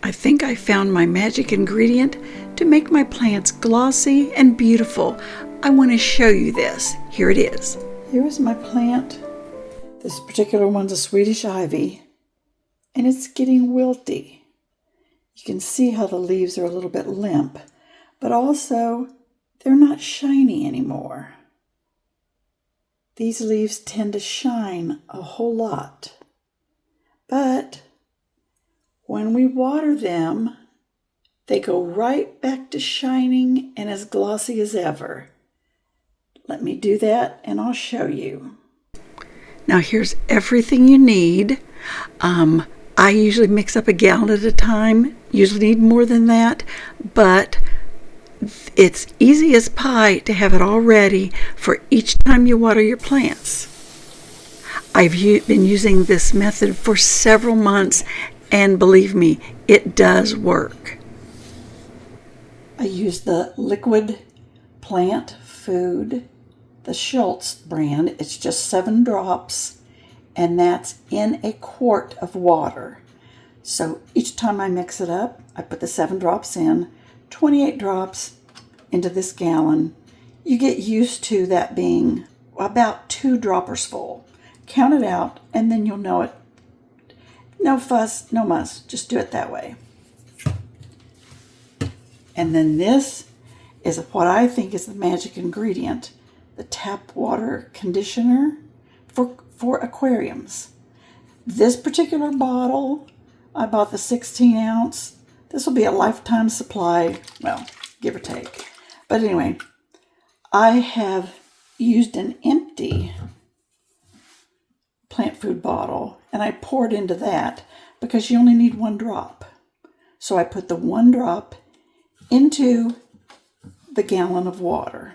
I think I found my magic ingredient to make my plants glossy and beautiful. I want to show you this. Here it is. Here is my plant. This particular one's a Swedish ivy, and it's getting wilty. You can see how the leaves are a little bit limp, but also they're not shiny anymore. These leaves tend to shine a whole lot, but when we water them, they go right back to shining and as glossy as ever. Let me do that and I'll show you. Now here's everything you need. I usually mix up a gallon at a time. Usually need more than that, but it's easy as pie to have it all ready for each time you water your plants. I've been using this method for several months, and believe me, it does work. I use the liquid plant food, the Schultz brand. It's just 7 drops, and that's in a quart of water. So each time I mix it up, I put the 7 drops in, 28 drops into this gallon. You get used to that being about 2 droppers full. Count it out, and then you'll know it. No fuss, no muss. Just do it that way. And then this is what I think is the magic ingredient, the tap water conditioner for aquariums. This particular bottle, I bought the 16 ounce. This will be a lifetime supply, well, give or take. But anyway, I have used an empty plant food bottle, and I poured into that because you only need 1 drop. So I put the 1 drop into the gallon of water.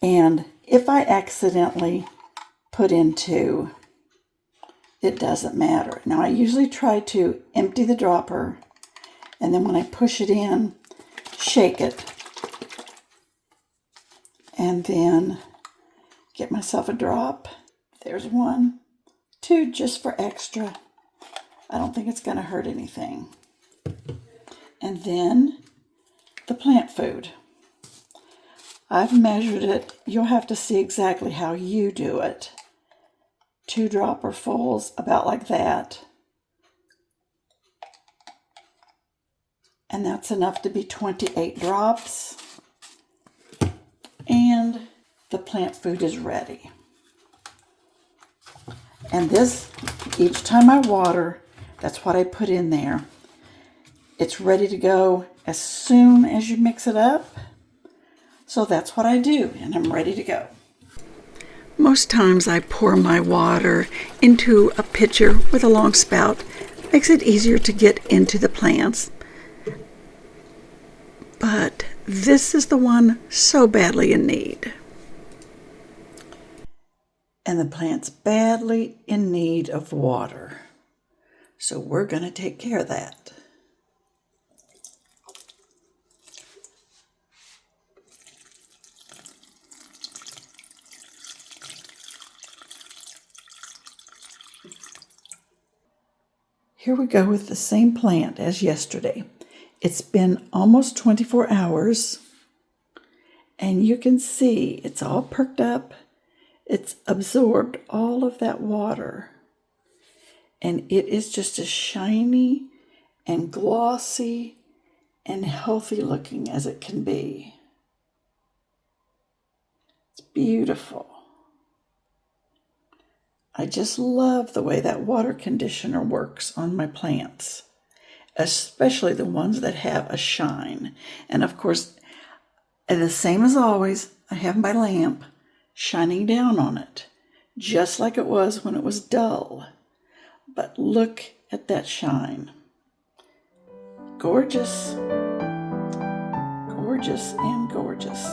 And if I accidentally put into, it doesn't matter. Now I usually try to empty the dropper, and then when I push it in, shake it, and then get myself a drop. There's 1, 2 just for extra. I don't think it's going to hurt anything. And then the plant food. I've measured it. You'll have to see exactly how you do it. 2 dropper fulls, about like that. And that's enough to be 28 drops. And the plant food is ready. And this, each time I water, that's what I put in there. It's ready to go as soon as you mix it up. So that's what I do, and I'm ready to go. Most times I pour my water into a pitcher with a long spout. Makes it easier to get into the plants. But this is the one so badly in need. And the plant's badly in need of water. So we're going to take care of that. Here we go with the same plant as yesterday. It's been almost 24 hours, and you can see it's all perked up. It's absorbed all of that water, and it is just as shiny and glossy and healthy looking as it can be. It's beautiful. I just love the way that water conditioner works on my plants, especially the ones that have a shine. And of course, the same as always, I have my lamp shining down on it, just like it was when it was dull. But look at that shine. Gorgeous, gorgeous, and gorgeous.